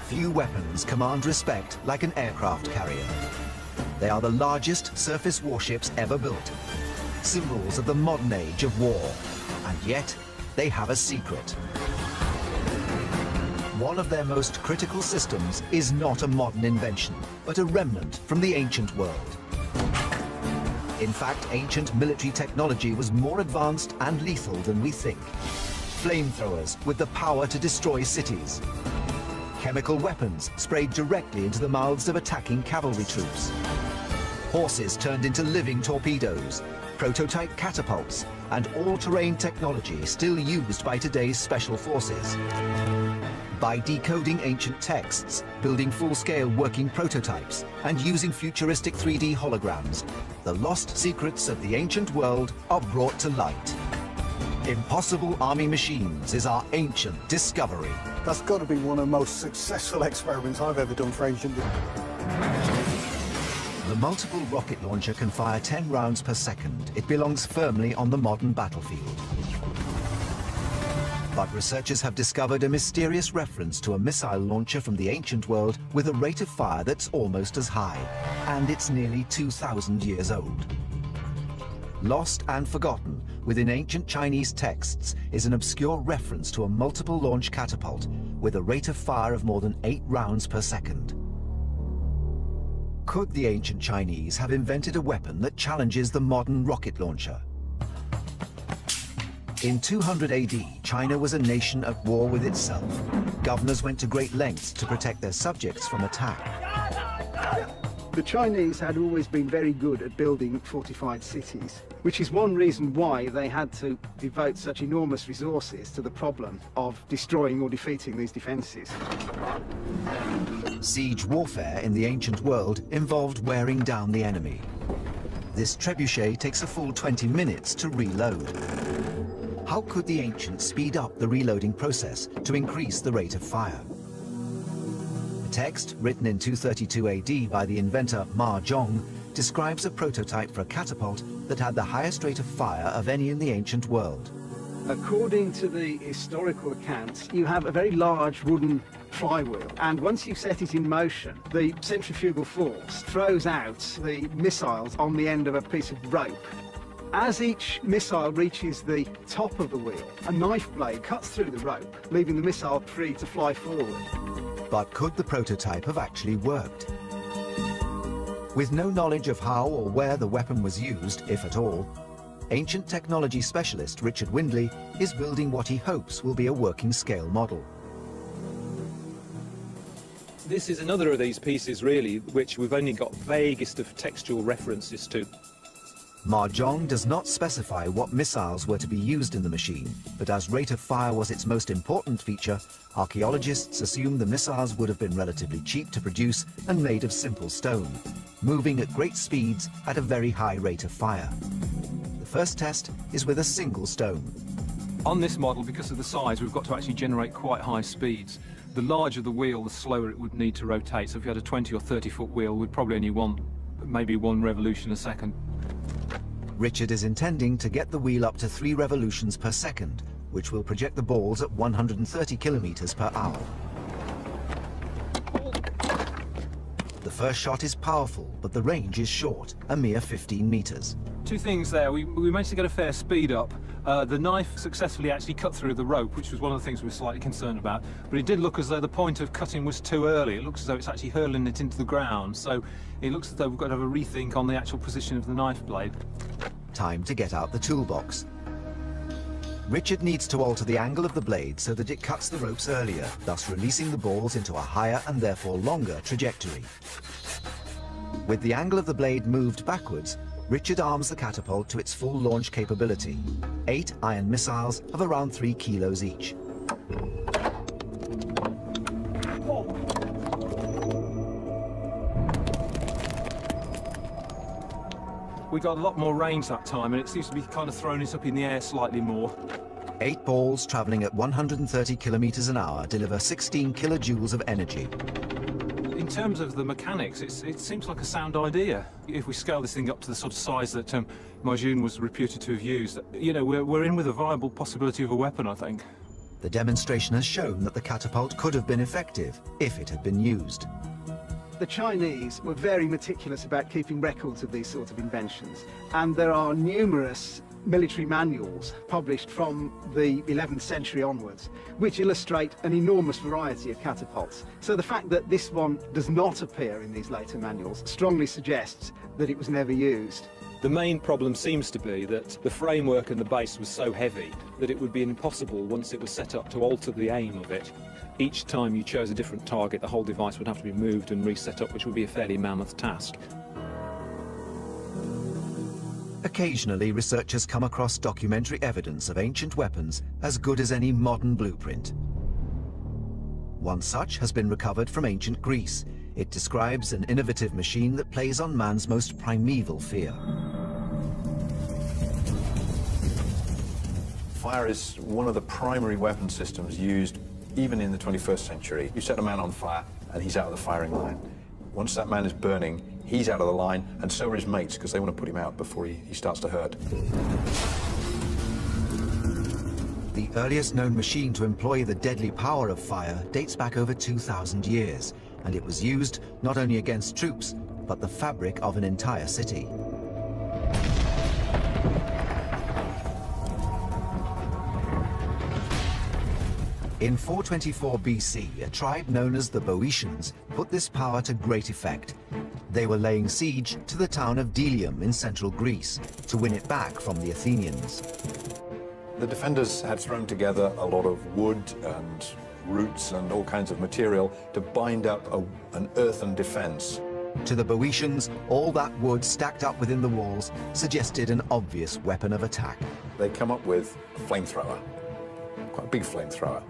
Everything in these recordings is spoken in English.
Few weapons command respect like an aircraft carrier. They are the largest surface warships ever built, symbols of the modern age of war, and yet they have a secret. One of their most critical systems is not a modern invention, but a remnant from the ancient world. In fact, ancient military technology was more advanced and lethal than we think. Flamethrowers with the power to destroy cities. Chemical weapons sprayed directly into the mouths of attacking cavalry troops. Horses turned into living torpedoes, prototype catapults, and all-terrain technology still used by today's special forces. By decoding ancient texts, building full-scale working prototypes, and using futuristic 3D holograms, the lost secrets of the ancient world are brought to light. Impossible Army Machines is our ancient discovery. That's got to be one of the most successful experiments I've ever done for ancient. The multiple rocket launcher can fire 10 rounds per second. It belongs firmly on the modern battlefield. But researchers have discovered a mysterious reference to a missile launcher from the ancient world with a rate of fire that's almost as high, and it's nearly 2,000 years old. Lost and forgotten within ancient Chinese texts is an obscure reference to a multiple launch catapult with a rate of fire of more than 8 rounds per second. Could the ancient Chinese have invented a weapon that challenges the modern rocket launcher? In 200 AD, China was a nation at war with itself. Governors went to great lengths to protect their subjects from attack. The Chinese had always been very good at building fortified cities, which is one reason why they had to devote such enormous resources to the problem of destroying or defeating these defences. Siege warfare in the ancient world involved wearing down the enemy. This trebuchet takes a full 20 minutes to reload. How could the ancients speed up the reloading process to increase the rate of fire? A text written in 232 AD by the inventor Ma Zhong describes a prototype for a catapult that had the highest rate of fire of any in the ancient world. According to the historical accounts, you have a very large wooden flywheel, and once you set it in motion, the centrifugal force throws out the missiles on the end of a piece of rope. As each missile reaches the top of the wheel, a knife blade cuts through the rope, leaving the missile free to fly forward. But could the prototype have actually worked? With no knowledge of how or where the weapon was used, if at all, ancient technology specialist Richard Windley is building what he hopes will be a working scale model. This is another of these pieces, really, which we've only got vaguest of textual references to. Ma Zhong does not specify what missiles were to be used in the machine, but as rate of fire was its most important feature, archaeologists assume the missiles would have been relatively cheap to produce and made of simple stone, moving at great speeds at a very high rate of fire. The first test is with a single stone. On this model, because of the size, we've got to actually generate quite high speeds. The larger the wheel, the slower it would need to rotate. So if you had a 20 or 30-foot wheel, we'd probably only want maybe 1 revolution a second. Richard is intending to get the wheel up to 3 revolutions per second, which will project the balls at 130 kilometers per hour. The first shot is powerful, but the range is short, a mere 15 meters. 2 things there. We managed to get a fair speed up. The knife successfully actually cut through the rope, which was one of the things we were slightly concerned about. But it did look as though the point of cutting was too early. It looks as though it's actually hurling it into the ground. So it looks as though we've got to have a rethink on the actual position of the knife blade. Time to get out the toolbox. Richard needs to alter the angle of the blade so that it cuts the ropes earlier, thus releasing the balls into a higher and therefore longer trajectory. With the angle of the blade moved backwards, Richard arms the catapult to its full launch capability. 8 iron missiles of around 3 kilos each. We got a lot more range that time, and it seems to be kind of throwing it up in the air slightly more. 8 balls traveling at 130 kilometers an hour deliver 16 kilojoules of energy. In terms of the mechanics, it seems like a sound idea. If we scale this thing up to the sort of size that Ma Zhong was reputed to have used, you know, we're in with a viable possibility of a weapon, I think. The demonstration has shown that the catapult could have been effective if it had been used. The Chinese were very meticulous about keeping records of these sorts of inventions, and there are numerous military manuals published from the 11th century onwards, which illustrate an enormous variety of catapults. So the fact that this one does not appear in these later manuals strongly suggests that it was never used. The main problem seems to be that the framework and the base was so heavy that it would be impossible once it was set up to alter the aim of it. Each time you chose a different target, the whole device would have to be moved and reset up, which would be a fairly mammoth task. Occasionally, researchers come across documentary evidence of ancient weapons as good as any modern blueprint. One such has been recovered from ancient Greece. It describes an innovative machine that plays on man's most primeval fear. Fire is one of the primary weapon systems used even in the 21st century. You set a man on fire and he's out of the firing line. Once that man is burning, he's out of the line, and so are his mates, because they want to put him out before he starts to hurt. The earliest known machine to employ the deadly power of fire dates back over 2,000 years, and it was used not only against troops, but the fabric of an entire city. In 424 BC, a tribe known as the Boeotians put this power to great effect. They were laying siege to the town of Delium in central Greece to win it back from the Athenians. The defenders had thrown together a lot of wood and roots and all kinds of material to bind up an earthen defense. To the Boeotians, all that wood stacked up within the walls suggested an obvious weapon of attack. They come up with a flamethrower, quite a big flamethrower.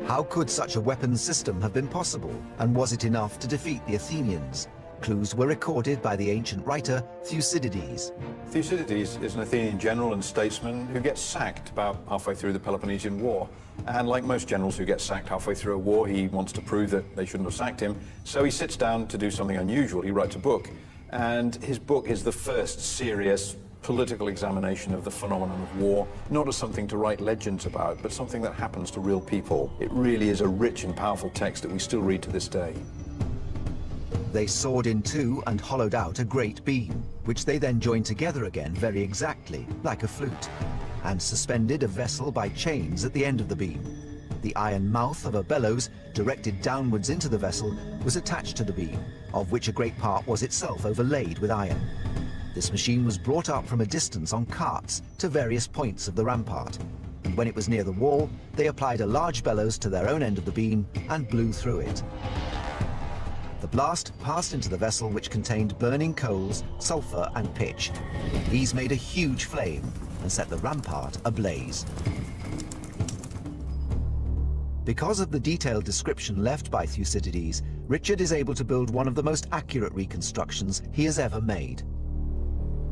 How could such a weapons system have been possible, and was it enough to defeat the Athenians? Clues were recorded by the ancient writer Thucydides. Thucydides is an Athenian general and statesman who gets sacked about halfway through the Peloponnesian War. And like most generals who get sacked halfway through a war, he wants to prove that they shouldn't have sacked him. So he sits down to do something unusual. He writes a book. And his book is the first serious political examination of the phenomenon of war, not as something to write legends about, but something that happens to real people. It really is a rich and powerful text that we still read to this day. They sawed in two and hollowed out a great beam, which they then joined together again very exactly, like a flute, and suspended a vessel by chains at the end of the beam. The iron mouth of a bellows, directed downwards into the vessel, was attached to the beam, of which a great part was itself overlaid with iron. This machine was brought up from a distance on carts to various points of the rampart, and when it was near the wall, they applied a large bellows to their own end of the beam and blew through it. The blast passed into the vessel, which contained burning coals, sulfur and pitch. These made a huge flame and set the rampart ablaze. Because of the detailed description left by Thucydides, Richard is able to build one of the most accurate reconstructions he has ever made.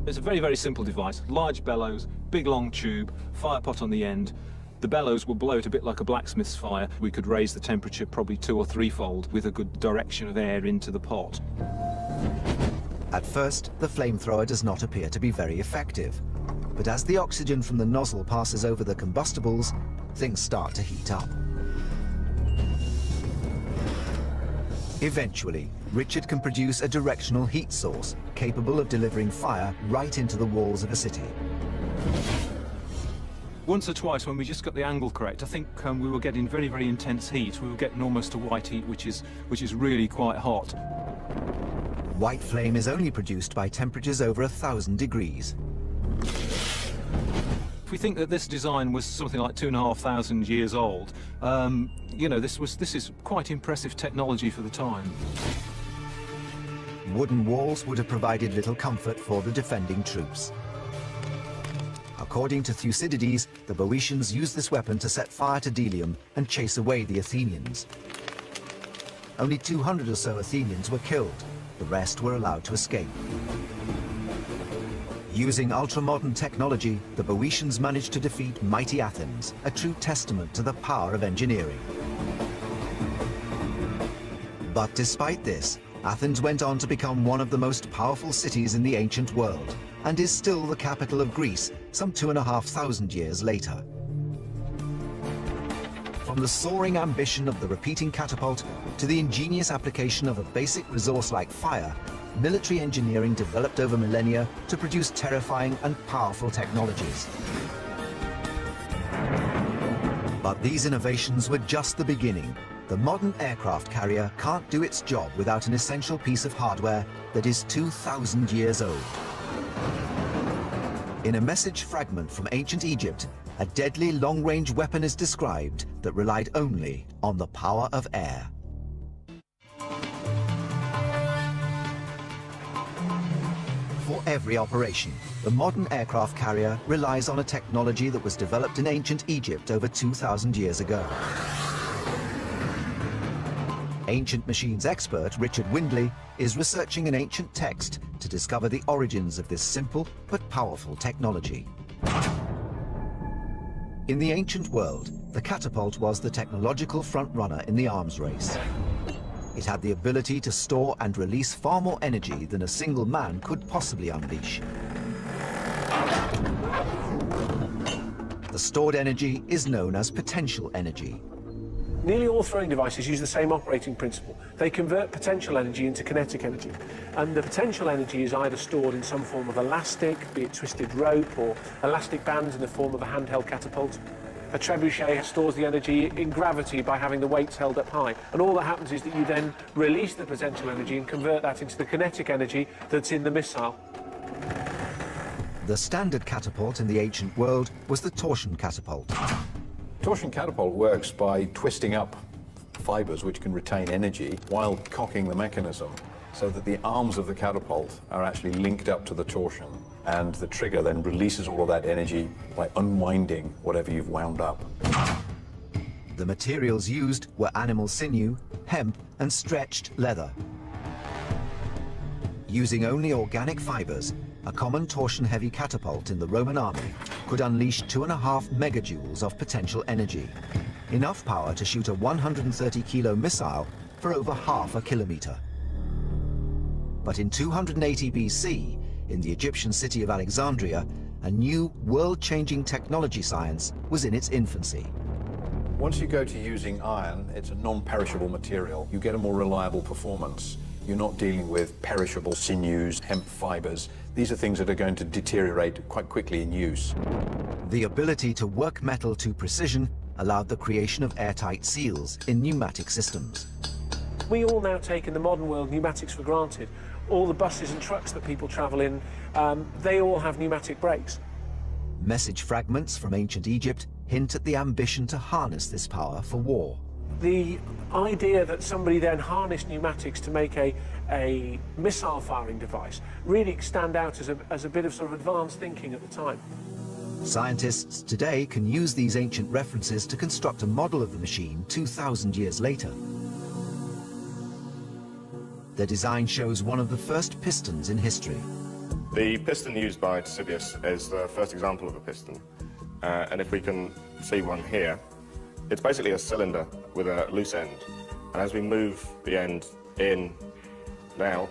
It's a very, very simple device. Large bellows, big long tube, fire pot on the end. The bellows will blow it a bit like a blacksmith's fire. We could raise the temperature probably 2- or 3-fold with a good direction of air into the pot. At first, the flamethrower does not appear to be very effective. But as the oxygen from the nozzle passes over the combustibles, things start to heat up. Eventually, Richard can produce a directional heat source capable of delivering fire right into the walls of a city. Once or twice, when we just got the angle correct, I think we were getting very, very intense heat. We were getting almost a white heat, which is really quite hot. White flame is only produced by temperatures over 1,000 degrees. If we think that this design was something like 2,500 years old, you know, this is quite impressive technology for the time. Wooden walls would have provided little comfort for the defending troops. According to Thucydides, the Boeotians used this weapon to set fire to Delium and chase away the Athenians. Only 200 or so Athenians were killed. The rest were allowed to escape. Using ultra-modern technology, the Boeotians managed to defeat mighty Athens, a true testament to the power of engineering. But despite this, Athens went on to become one of the most powerful cities in the ancient world, and is still the capital of Greece some 2,500 years later. From the soaring ambition of the repeating catapult to the ingenious application of a basic resource like fire, military engineering developed over millennia to produce terrifying and powerful technologies. But these innovations were just the beginning. The modern aircraft carrier can't do its job without an essential piece of hardware that is 2,000 years old. In a message fragment from ancient Egypt, a deadly long-range weapon is described that relied only on the power of air. For every operation, the modern aircraft carrier relies on a technology that was developed in ancient Egypt over 2,000 years ago. Ancient machines expert Richard Windley is researching an ancient text to discover the origins of this simple but powerful technology. In the ancient world, the catapult was the technological front-runner in the arms race. It had the ability to store and release far more energy than a single man could possibly unleash. The stored energy is known as potential energy. Nearly all throwing devices use the same operating principle. They convert potential energy into kinetic energy. And the potential energy is either stored in some form of elastic, be it twisted rope, or elastic bands in the form of a handheld catapult. A trebuchet stores the energy in gravity by having the weights held up high. And all that happens is that you then release the potential energy and convert that into the kinetic energy that's in the missile. The standard catapult in the ancient world was the torsion catapult. Torsion catapult works by twisting up fibers which can retain energy while cocking the mechanism so that the arms of the catapult are actually linked up to the torsion, and the trigger then releases all of that energy by unwinding whatever you've wound up. The materials used were animal sinew, hemp, and stretched leather. Using only organic fibers, a common torsion-heavy catapult in the Roman army could unleash 2.5 megajoules of potential energy, enough power to shoot a 130-kilo missile for over half a kilometer. But in 280 BC, in the Egyptian city of Alexandria, a new world-changing technology science was in its infancy. Once you go to using iron, it's a non-perishable material. You get a more reliable performance. You're not dealing with perishable sinews, hemp fibers. These are things that are going to deteriorate quite quickly in use. The ability to work metal to precision allowed the creation of airtight seals in pneumatic systems. We all now take in the modern world pneumatics for granted. All the buses and trucks that people travel in, they all have pneumatic brakes. Message fragments from ancient Egypt hint at the ambition to harness this power for war. The idea that somebody then harnessed pneumatics to make a missile firing device really stand out as a bit of sort of advanced thinking at the time. Scientists today can use these ancient references to construct a model of the machine 2,000 years later. Their design shows one of the first pistons in history. The piston used by Ctesibius is the first example of a piston, and if we can see one here, it's basically a cylinder with a loose end, and as we move the end in and out,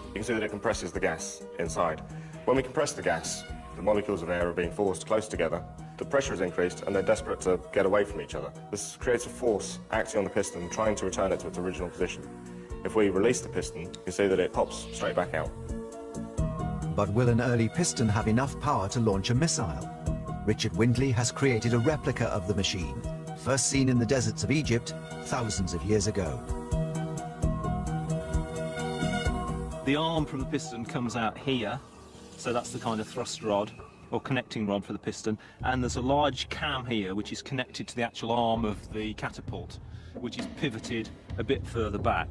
you can see that it compresses the gas inside. When we compress the gas, the molecules of air are being forced close together, the pressure is increased, and they're desperate to get away from each other. This creates a force acting on the piston, trying to return it to its original position. If we release the piston, you can see that it pops straight back out. But will an early piston have enough power to launch a missile? Richard Windley has created a replica of the machine, first seen in the deserts of Egypt thousands of years ago. The arm from the piston comes out here, so that's the kind of thrust rod or connecting rod for the piston, and there's a large cam here which is connected to the actual arm of the catapult, which is pivoted a bit further back.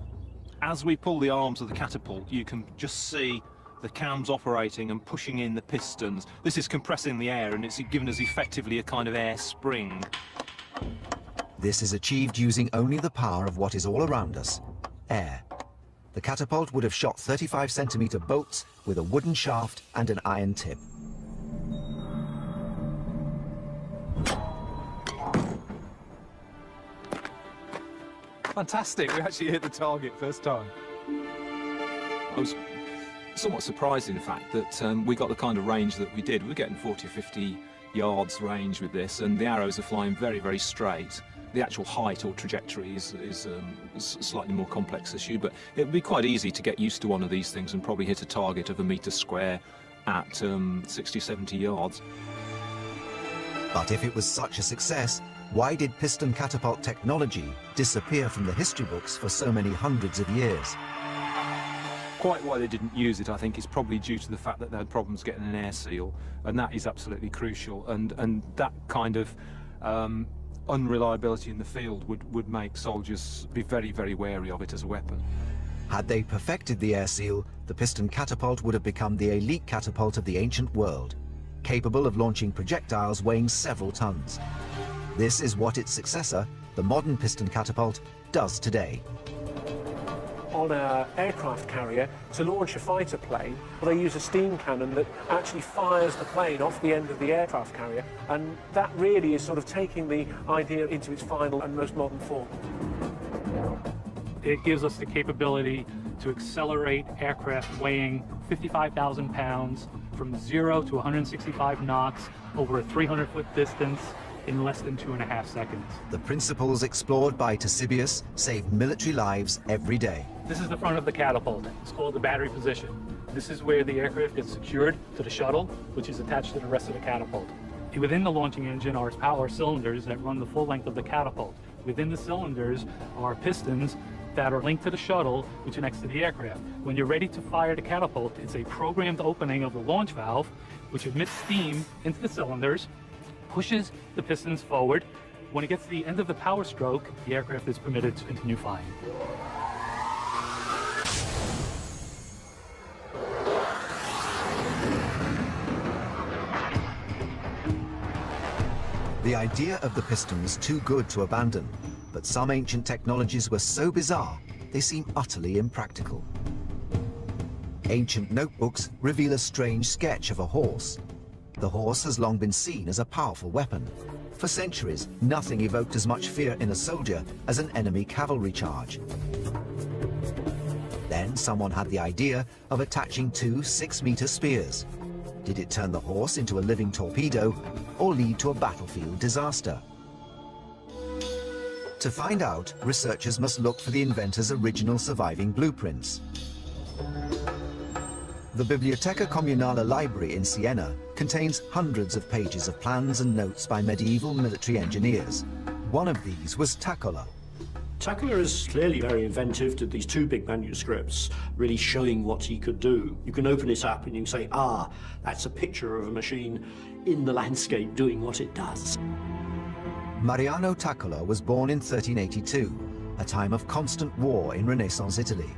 As we pull the arms of the catapult, you can just see the cams operating and pushing in the pistons. This is compressing the air, and it's given us effectively a kind of air spring. This is achieved using only the power of what is all around us, air. The catapult would have shot 35-centimeter bolts with a wooden shaft and an iron tip. Fantastic, we actually hit the target first time. I was somewhat surprised, in fact, that we got the kind of range that we did. We were getting 40 or 50 yards range with this, and the arrows are flying very, very straight. The actual height or trajectory is a slightly more complex issue, but it would be quite easy to get used to one of these things and probably hit a target of 1 metre square at 60, 70 yards. But if it was such a success, why did piston catapult technology disappear from the history books for so many hundreds of years? Quite why they didn't use it, I think, is probably due to the fact that they had problems getting an air seal, and that is absolutely crucial, and that kind of unreliability in the field would make soldiers be very, very wary of it as a weapon. Had they perfected the air seal, the piston catapult would have become the elite catapult of the ancient world, capable of launching projectiles weighing several tons. This is what its successor, the modern piston catapult, does today. On an aircraft carrier, to launch a fighter plane, they use a steam cannon that actually fires the plane off the end of the aircraft carrier, and that really is sort of taking the idea into its final and most modern form. It gives us the capability to accelerate aircraft weighing 55,000 pounds from 0 to 165 knots over a 300-foot distance in less than 2.5 seconds. The principles explored by Ctesibius save military lives every day. This is the front of the catapult. It's called the battery position. This is where the aircraft gets secured to the shuttle, which is attached to the rest of the catapult. Within the launching engine are power cylinders that run the full length of the catapult. Within the cylinders are pistons that are linked to the shuttle, which are next to the aircraft. When you're ready to fire the catapult, it's a programmed opening of the launch valve, which emits steam into the cylinders, pushes the pistons forward. When it gets to the end of the power stroke, the aircraft is permitted to continue flying. The idea of the piston was too good to abandon, but some ancient technologies were so bizarre, they seem utterly impractical. Ancient notebooks reveal a strange sketch of a horse. The horse has long been seen as a powerful weapon. For centuries, nothing evoked as much fear in a soldier as an enemy cavalry charge. Then someone had the idea of attaching 2 6-meter spears. Did it turn the horse into a living torpedo or lead to a battlefield disaster? To find out, researchers must look for the inventor's original surviving blueprints. The Biblioteca Comunale library in Siena contains hundreds of pages of plans and notes by medieval military engineers. One of these was Tacola. Tacola is clearly very inventive, did these 2 big manuscripts really showing what he could do. You can open it up and you can say, ah, that's a picture of a machine in the landscape doing what it does. Mariano Tacola was born in 1382, a time of constant war in Renaissance Italy.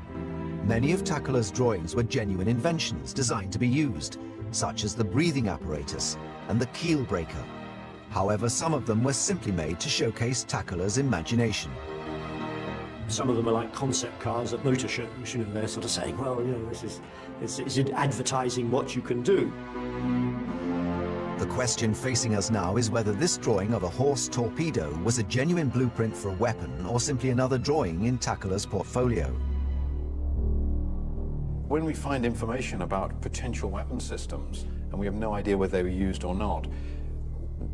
Many of Tacola's drawings were genuine inventions designed to be used, such as the breathing apparatus and the keel breaker. However, some of them were simply made to showcase Tacola's imagination. Some of them are like concept cars at motor shows, you know, they're sort of saying, well, you know, this is advertising what you can do. The question facing us now is whether this drawing of a horse torpedo was a genuine blueprint for a weapon or simply another drawing in Tacola's portfolio. When we find information about potential weapon systems and we have no idea whether they were used or not,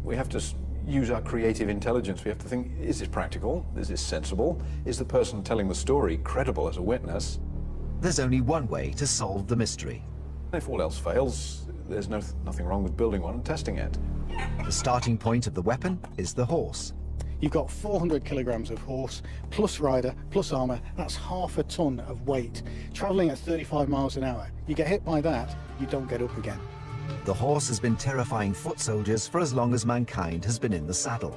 we have to use our creative intelligence. We have to think, is this practical? Is this sensible? Is the person telling the story credible as a witness? There's only one way to solve the mystery. If all else fails, there's nothing wrong with building one and testing it. The starting point of the weapon is the horse. You've got 400 kilograms of horse, plus rider, plus armour. That's half a ton of weight, travelling at 35 miles an hour. You get hit by that, you don't get up again. The horse has been terrifying foot soldiers for as long as mankind has been in the saddle.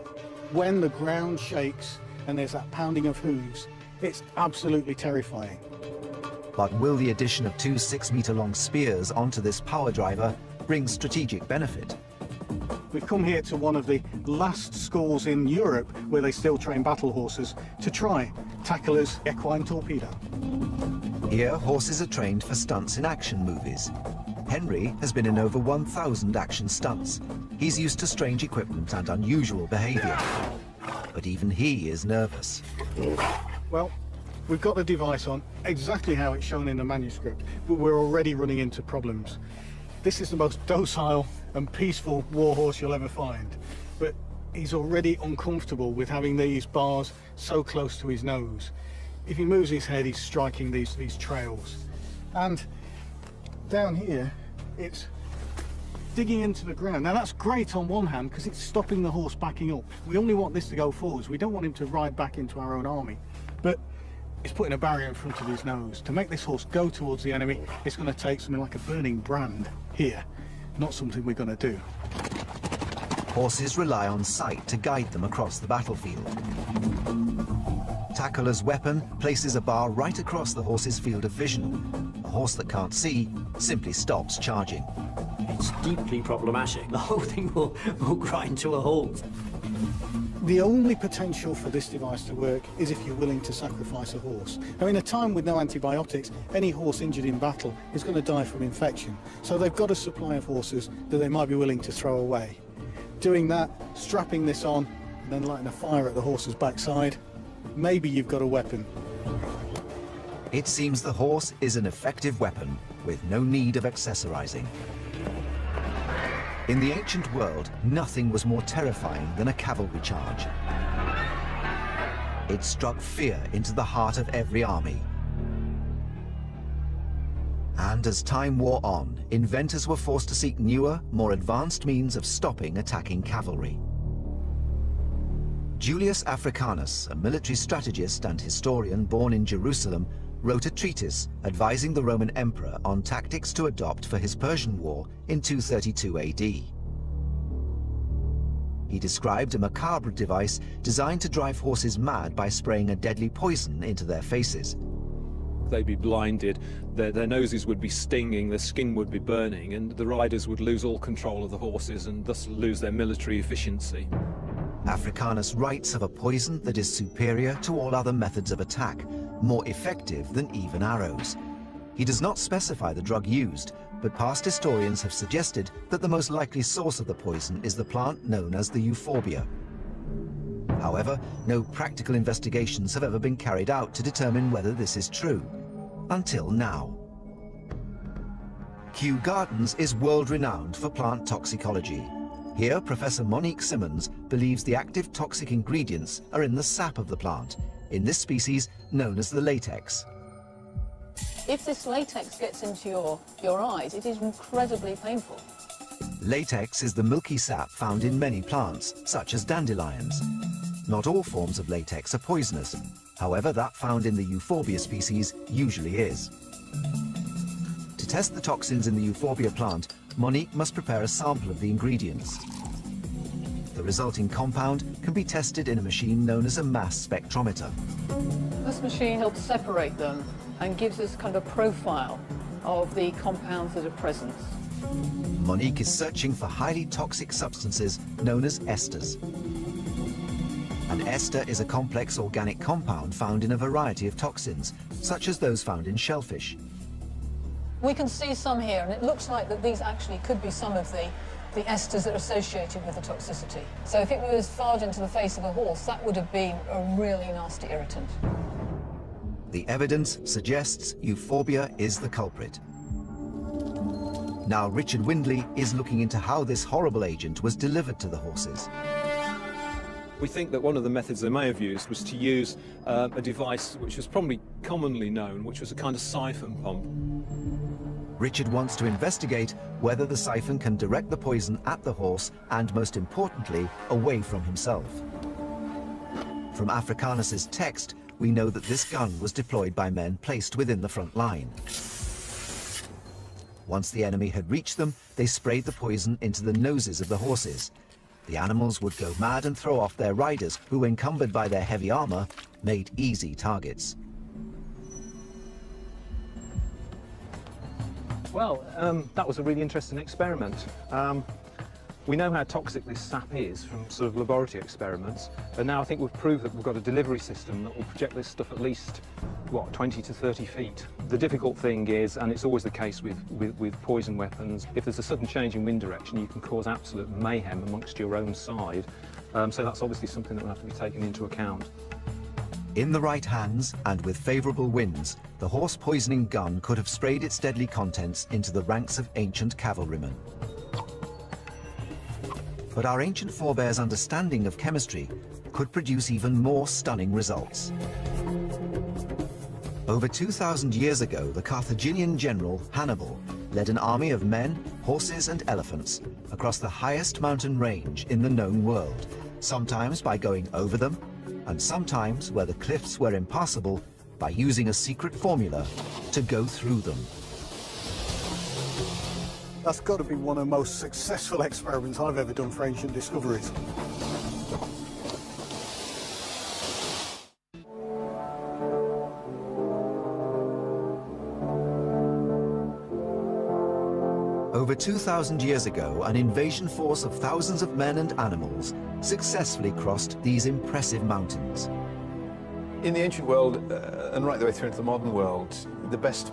When the ground shakes and there's that pounding of hooves, it's absolutely terrifying. But will the addition of 2 6-meter-long spears onto this power driver bring strategic benefit? We've come here to one of the last schools in Europe where they still train battle horses to try Tacola's equine torpedo. Here, horses are trained for stunts in action movies. Henry has been in over 1,000 action stunts. He's used to strange equipment and unusual behavior. But even he is nervous. Well, we've got the device on exactly how it's shown in the manuscript, but we're already running into problems. This is the most docile and peaceful war horse you'll ever find. But he's already uncomfortable with having these bars so close to his nose. If he moves his head, he's striking these trails. And down here, it's digging into the ground. Now that's great on one hand because it's stopping the horse backing up. We only want this to go forwards. We don't want him to ride back into our own army. But it's putting a barrier in front of his nose. To make this horse go towards the enemy, it's going to take something like a burning brand here. Not something we're going to do. Horses rely on sight to guide them across the battlefield. Tackler's weapon places a bar right across the horse's field of vision. A horse that can't see simply stops charging. It's deeply problematic. The whole thing will grind to a halt. The only potential for this device to work is if you're willing to sacrifice a horse. Now, in a time with no antibiotics, any horse injured in battle is going to die from infection. So they've got a supply of horses that they might be willing to throw away. Doing that, strapping this on, and then lighting a fire at the horse's backside, maybe you've got a weapon. It seems the horse is an effective weapon with no need of accessorizing. In the ancient world, nothing was more terrifying than a cavalry charge. It struck fear into the heart of every army. And as time wore on, inventors were forced to seek newer, more advanced means of stopping attacking cavalry. Julius Africanus, a military strategist and historian born in Jerusalem, wrote a treatise advising the Roman emperor on tactics to adopt for his Persian War in 232 AD. He described a macabre device designed to drive horses mad by spraying a deadly poison into their faces. They'd be blinded, their noses would be stinging, their skin would be burning, and the riders would lose all control of the horses and thus lose their military efficiency. Africanus writes of a poison that is superior to all other methods of attack, more effective than even arrows. He does not specify the drug used, but past historians have suggested that the most likely source of the poison is the plant known as the euphorbia. However, no practical investigations have ever been carried out to determine whether this is true, until now. Kew Gardens is world-renowned for plant toxicology. Here, Professor Monique Simmons believes the active toxic ingredients are in the sap of the plant, in this species known as the latex. If this latex gets into your eyes, it is incredibly painful. Latex is the milky sap found in many plants, such as dandelions. Not all forms of latex are poisonous. However, that found in the euphorbia species usually is. To test the toxins in the euphorbia plant, Monique must prepare a sample of the ingredients. The resulting compound can be tested in a machine known as a mass spectrometer. This machine helps separate them and gives us kind of a profile of the compounds that are present. Monique is searching for highly toxic substances known as esters. An ester is a complex organic compound found in a variety of toxins, such as those found in shellfish. We can see some here, and it looks like that these actually could be some of the esters that are associated with the toxicity. So if it was fired into the face of a horse, that would have been a really nasty irritant. The evidence suggests euphorbia is the culprit. Now Richard Windley is looking into how this horrible agent was delivered to the horses. We think that one of the methods they may have used was to use a device which was probably commonly known, which was a kind of siphon pump. Richard wants to investigate whether the siphon can direct the poison at the horse and, most importantly, away from himself. From Africanus's text, we know that this gun was deployed by men placed within the front line. Once the enemy had reached them, they sprayed the poison into the noses of the horses. The animals would go mad and throw off their riders, who, encumbered by their heavy armor, made easy targets. Well, that was a really interesting experiment. We know how toxic this sap is from sort of laboratory experiments, and now I think we've proved that we've got a delivery system that will project this stuff at least, what, 20 to 30 feet. The difficult thing is, and it's always the case with poison weapons, if there's a sudden change in wind direction, you can cause absolute mayhem amongst your own side. So that's obviously something that will have to be taken into account. In the right hands, and with favourable winds, the horse poisoning gun could have sprayed its deadly contents into the ranks of ancient cavalrymen. But our ancient forebears' understanding of chemistry could produce even more stunning results. Over 2,000 years ago, the Carthaginian general Hannibal led an army of men, horses and elephants across the highest mountain range in the known world, sometimes by going over them, and sometimes, where the cliffs were impassable, by using a secret formula to go through them. That's got to be one of the most successful experiments I've ever done for ancient discoveries. Over 2,000 years ago, an invasion force of thousands of men and animals successfully crossed these impressive mountains. In the ancient world, and right the way through into the modern world, the best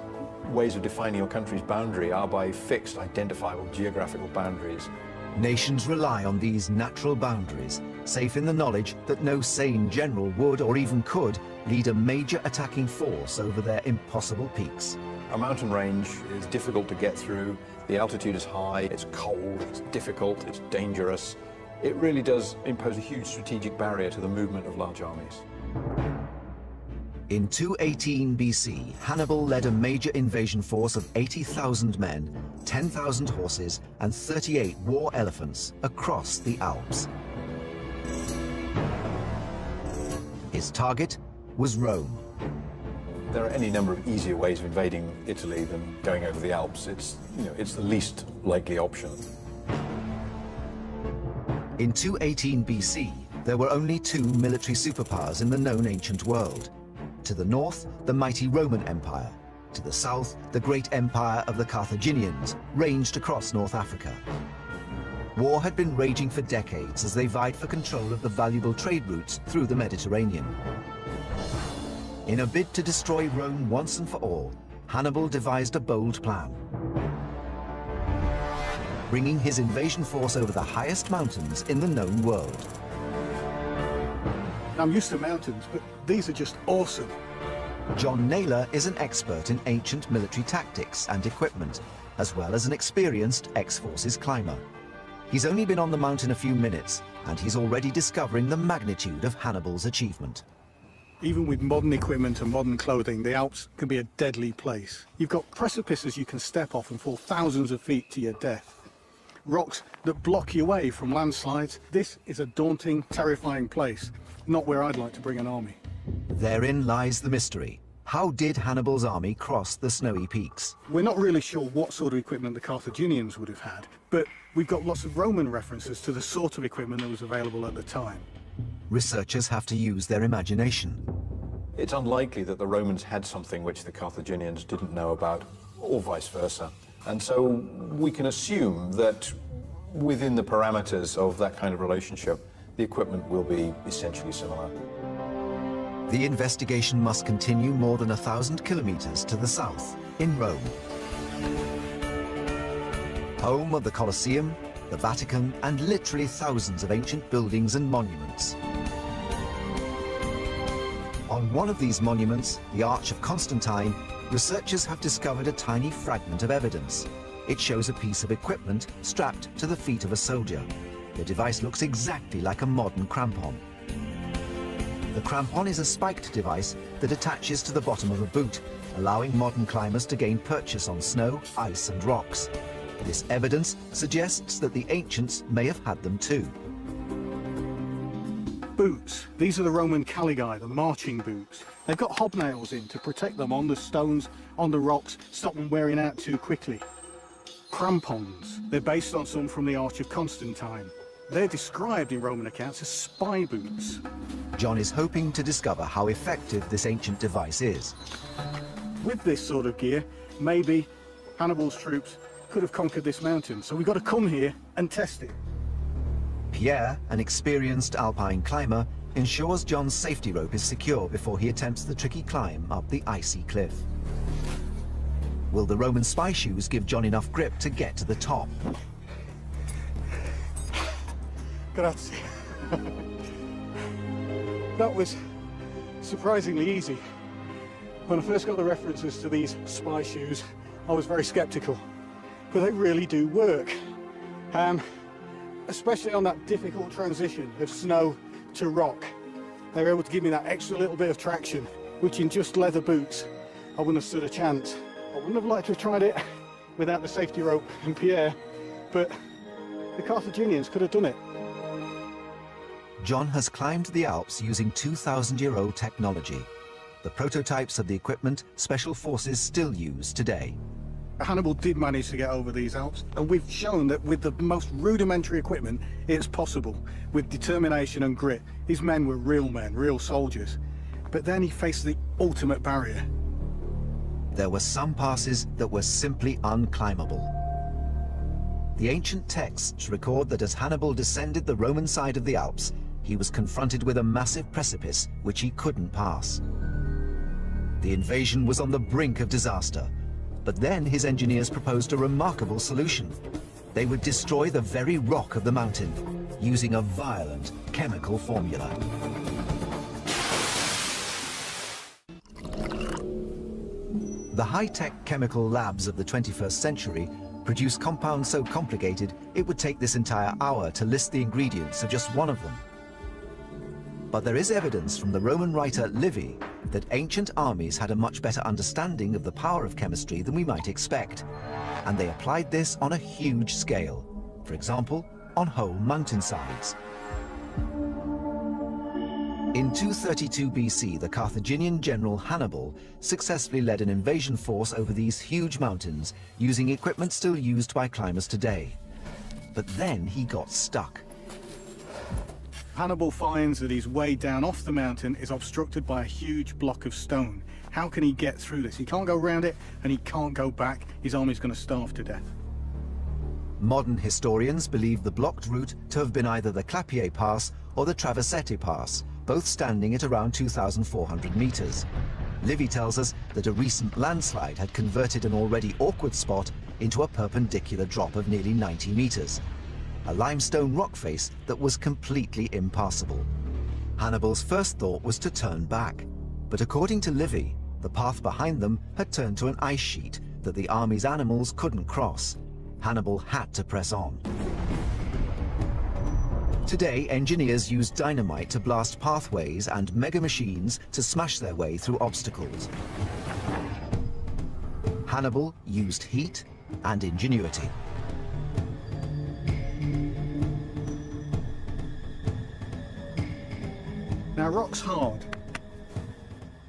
ways of defining your country's boundary are by fixed, identifiable geographical boundaries. Nations rely on these natural boundaries, safe in the knowledge that no sane general would or even could lead a major attacking force over their impossible peaks. A mountain range is difficult to get through. The altitude is high, it's cold, it's difficult, it's dangerous. It really does impose a huge strategic barrier to the movement of large armies. In 218 BC, Hannibal led a major invasion force of 80,000 men, 10,000 horses, and 38 war elephants across the Alps. His target was Rome. There are any number of easier ways of invading Italy than going over the Alps. It's the least likely option. In 218 BC, there were only two military superpowers in the known ancient world. To the north, the mighty Roman Empire. To the south, the great empire of the Carthaginians ranged across North Africa. War had been raging for decades as they vied for control of the valuable trade routes through the Mediterranean. In a bid to destroy Rome once and for all, Hannibal devised a bold plan. Bringing his invasion force over the highest mountains in the known world. I'm used to mountains, but these are just awesome. John Naylor is an expert in ancient military tactics and equipment, as well as an experienced ex-forces climber. He's only been on the mountain a few minutes, and he's already discovering the magnitude of Hannibal's achievement. Even with modern equipment and modern clothing, the Alps can be a deadly place. You've got precipices you can step off and fall thousands of feet to your death. Rocks that block your way from landslides. This is a daunting, terrifying place. Not where I'd like to bring an army. Therein lies the mystery. How did Hannibal's army cross the snowy peaks? We're not really sure what sort of equipment the Carthaginians would have had, but we've got lots of Roman references to the sort of equipment that was available at the time. Researchers have to use their imagination. It's unlikely that the Romans had something which the Carthaginians didn't know about, or vice versa. And so we can assume that within the parameters of that kind of relationship, the equipment will be essentially similar. The investigation must continue more than 1,000 kilometers to the south, in Rome. Home of the Colosseum, the Vatican, and literally thousands of ancient buildings and monuments. On one of these monuments, the Arch of Constantine, researchers have discovered a tiny fragment of evidence. It shows a piece of equipment strapped to the feet of a soldier. The device looks exactly like a modern crampon. The crampon is a spiked device that attaches to the bottom of a boot, allowing modern climbers to gain purchase on snow, ice and rocks. This evidence suggests that the ancients may have had them too. Boots. These are the Roman caligae, the marching boots. They've got hobnails in to protect them on the stones, on the rocks, stop them wearing out too quickly. Crampons. They're based on some from the Arch of Constantine. They're described in Roman accounts as spy boots. John is hoping to discover how effective this ancient device is. With this sort of gear, maybe Hannibal's troops could have conquered this mountain, so we've got to come here and test it. Pierre, an experienced alpine climber, ensures John's safety rope is secure before he attempts the tricky climb up the icy cliff. Will the Roman spy shoes give John enough grip to get to the top? Grazie. That was surprisingly easy. When I first got the references to these spy shoes, I was very skeptical, but they really do work. especially on that difficult transition of snow to rock. They were able to give me that extra little bit of traction, which in just leather boots, I wouldn't have stood a chance. I wouldn't have liked to have tried it without the safety rope and Pierre, but the Carthaginians could have done it. John has climbed the Alps using 2,000-year-old technology. The prototypes of the equipment special forces still use today. Hannibal did manage to get over these Alps, and we've shown that with the most rudimentary equipment, it's possible. With determination and grit, his men were real men, real soldiers. But then he faced the ultimate barrier. There were some passes that were simply unclimbable. The ancient texts record that as Hannibal descended the Roman side of the Alps, he was confronted with a massive precipice which he couldn't pass. The invasion was on the brink of disaster, but then his engineers proposed a remarkable solution. They would destroy the very rock of the mountain using a violent chemical formula. The high-tech chemical labs of the 21st century produce compounds so complicated it would take this entire hour to list the ingredients of just one of them. But there is evidence from the Roman writer Livy that ancient armies had a much better understanding of the power of chemistry than we might expect, and they applied this on a huge scale, for example, on whole mountainsides. In 232 BC, the Carthaginian general Hannibal successfully led an invasion force over these huge mountains using equipment still used by climbers today. But then he got stuck. Hannibal finds that his way down off the mountain is obstructed by a huge block of stone. How can he get through this? He can't go around it and he can't go back. His army's going to starve to death. Modern historians believe the blocked route to have been either the Clapier Pass or the Traversette Pass, both standing at around 2,400 meters. Livy tells us that a recent landslide had converted an already awkward spot into a perpendicular drop of nearly 90 meters. A limestone rock face that was completely impassable. Hannibal's first thought was to turn back, but according to Livy, the path behind them had turned to an ice sheet that the army's animals couldn't cross. Hannibal had to press on. Today, engineers use dynamite to blast pathways and mega machines to smash their way through obstacles. Hannibal used heat and ingenuity. Now, rock's hard.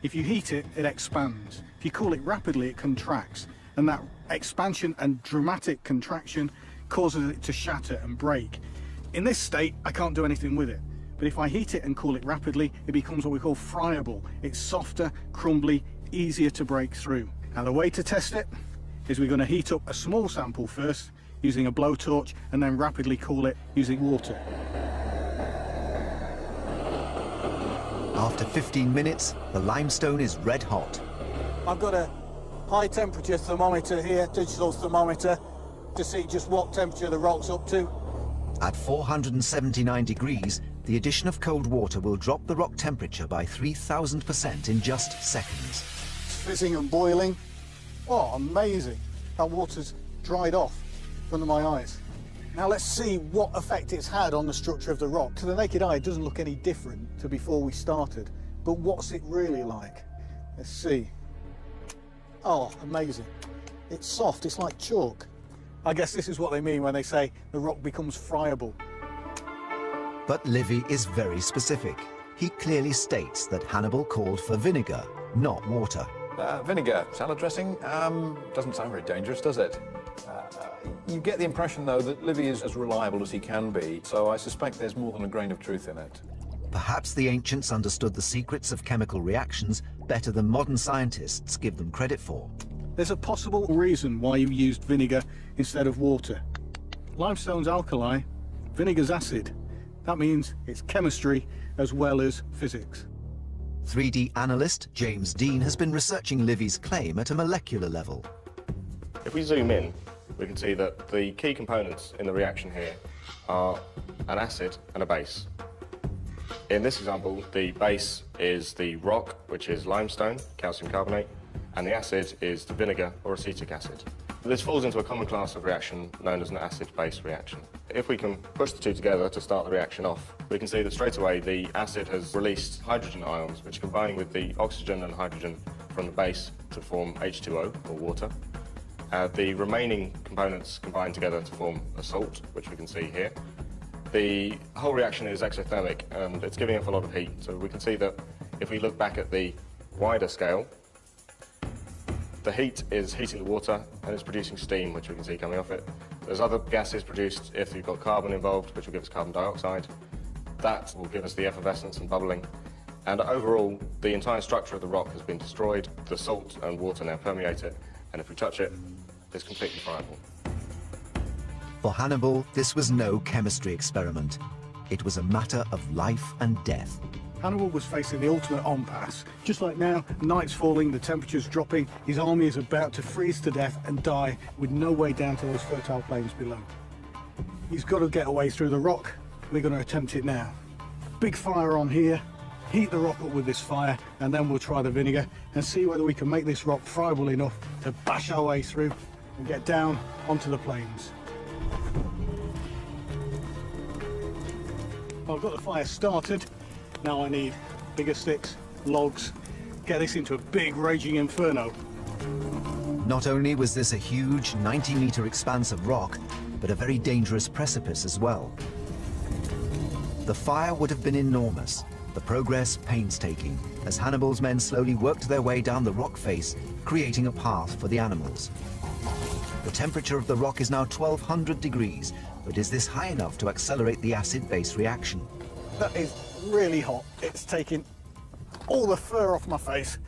If you heat it, it expands. If you cool it rapidly, it contracts. And that expansion and dramatic contraction causes it to shatter and break. In this state, I can't do anything with it. But if I heat it and cool it rapidly, it becomes what we call friable. It's softer, crumbly, easier to break through. Now, the way to test it is we're going to heat up a small sample first using a blowtorch and then rapidly cool it using water. After 15 minutes, the limestone is red hot. I've got a high temperature thermometer here, digital thermometer, to see just what temperature the rock's up to. At 479 degrees, the addition of cold water will drop the rock temperature by 3,000% in just seconds. It's fizzing and boiling. Oh, amazing. That water's dried off in front of my eyes. Now let's see what effect it's had on the structure of the rock. To the naked eye, it doesn't look any different to before we started. But what's it really like? Let's see. Oh, amazing. It's soft, it's like chalk. I guess this is what they mean when they say the rock becomes friable. But Livy is very specific. He clearly states that Hannibal called for vinegar, not water. Vinegar, salad dressing, doesn't sound very dangerous, does it? You get the impression, though, that Livy is as reliable as he can be, so I suspect there's more than a grain of truth in it. Perhaps the ancients understood the secrets of chemical reactions better than modern scientists give them credit for. There's a possible reason why you used vinegar instead of water. Limestone's alkali, vinegar's acid. That means it's chemistry as well as physics. 3D analyst James Dean has been researching Livy's claim at a molecular level. If we zoom in, we can see that the key components in the reaction here are an acid and a base. In this example, the base is the rock, which is limestone, calcium carbonate, and the acid is the vinegar or acetic acid. This falls into a common class of reaction known as an acid-base reaction. If we can push the two together to start the reaction off, we can see that straight away the acid has released hydrogen ions, which combine with the oxygen and hydrogen from the base to form H2O, or water. The remaining components combine together to form a salt, which we can see here. The whole reaction is exothermic, and it's giving off a lot of heat. So we can see that if we look back at the wider scale, the heat is heating the water and it's producing steam, which we can see coming off it. There's other gases produced if you've got carbon involved, which will give us carbon dioxide. That will give us the effervescence and bubbling. And overall, the entire structure of the rock has been destroyed. The salt and water now permeate it, and if we touch it, it's completely friable. For Hannibal, this was no chemistry experiment. It was a matter of life and death. Hannibal was facing the ultimate impasse. Just like now, night's falling, the temperature's dropping, his army is about to freeze to death and die with no way down to those fertile plains below. He's got to get away through the rock. We're going to attempt it now. Big fire on here, heat the rock up with this fire, and then we'll try the vinegar and see whether we can make this rock friable enough to bash our way through and get down onto the plains. I've got the fire started. Now I need bigger sticks, logs, get this into a big raging inferno. Not only was this a huge 90-meter expanse of rock, but a very dangerous precipice as well. The fire would have been enormous, the progress painstaking, as Hannibal's men slowly worked their way down the rock face, creating a path for the animals. The temperature of the rock is now 1200 degrees, but is this high enough to accelerate the acid-base reaction? That is really hot. It's taking all the fur off my face,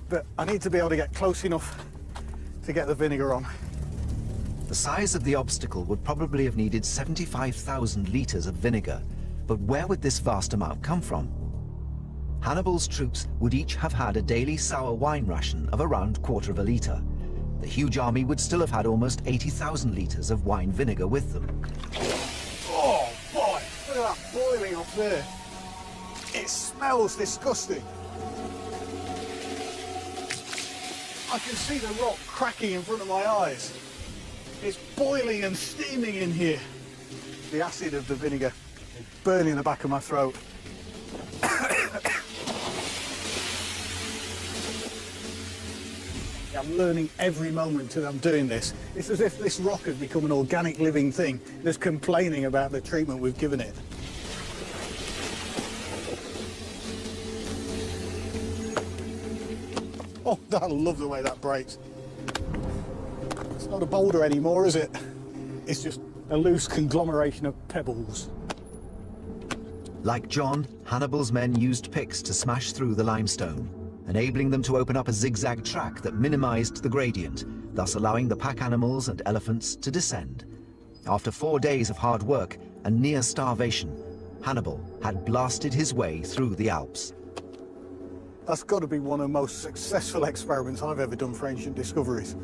but I need to be able to get close enough to get the vinegar on. The size of the obstacle would probably have needed 75,000 litres of vinegar, but where would this vast amount come from? Hannibal's troops would each have had a daily sour wine ration of around quarter of a litre. The huge army would still have had almost 80,000 litres of wine vinegar with them. Oh boy, look at that boiling up there. It smells disgusting. I can see the rock cracking in front of my eyes. It's boiling and steaming in here. The acid of the vinegar is burning the back of my throat. I'm learning every moment that I'm doing this. It's as if this rock has become an organic living thing that's complaining about the treatment we've given it. Oh, I love the way that breaks. It's not a boulder anymore, is it? It's just a loose conglomeration of pebbles. Like John, Hannibal's men used picks to smash through the limestone, enabling them to open up a zigzag track that minimized the gradient, thus allowing the pack animals and elephants to descend. After 4 days of hard work and near starvation, Hannibal had blasted his way through the Alps. That's got to be one of the most successful experiments I've ever done for ancient discoveries.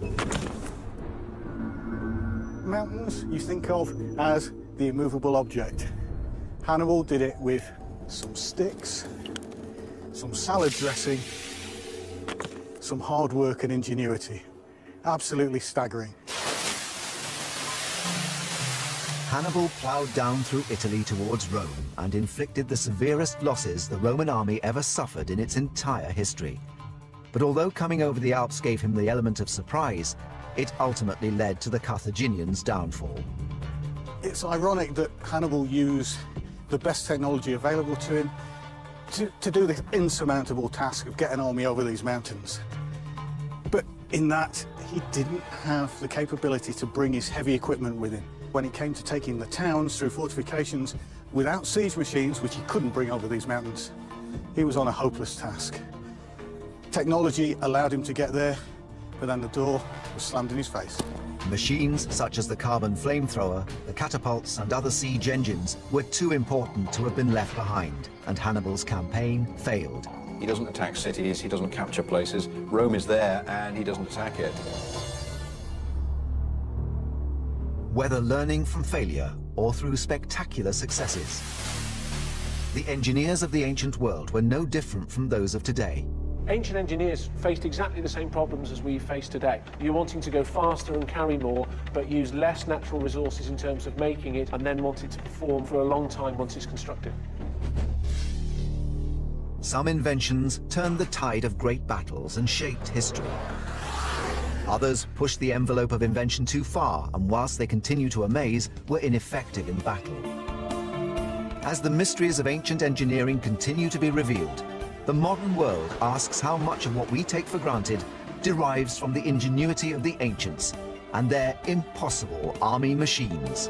Mountains you think of as the immovable object. Hannibal did it with some sticks, some salad dressing, some hard work and ingenuity. Absolutely staggering. Hannibal ploughed down through Italy towards Rome and inflicted the severest losses the Roman army ever suffered in its entire history. But although coming over the Alps gave him the element of surprise, it ultimately led to the Carthaginians' downfall. It's ironic that Hannibal used the best technology available to him to do this insurmountable task of getting an army over these mountains. But in that, he didn't have the capability to bring his heavy equipment with him. When it came to taking the towns through fortifications without siege machines, which he couldn't bring over these mountains, he was on a hopeless task. Technology allowed him to get there, but then the door was slammed in his face. Machines such as the carbon flamethrower, the catapults and other siege engines were too important to have been left behind, and Hannibal's campaign failed. He doesn't attack cities, he doesn't capture places. Rome is there and he doesn't attack it. Whether learning from failure or through spectacular successes, the engineers of the ancient world were no different from those of today. Ancient engineers faced exactly the same problems as we face today. You're wanting to go faster and carry more, but use less natural resources in terms of making it, and then want it to perform for a long time once it's constructed. Some inventions turned the tide of great battles and shaped history. Others pushed the envelope of invention too far, and whilst they continue to amaze, were ineffective in battle. As the mysteries of ancient engineering continue to be revealed, the modern world asks how much of what we take for granted derives from the ingenuity of the ancients and their impossible army machines.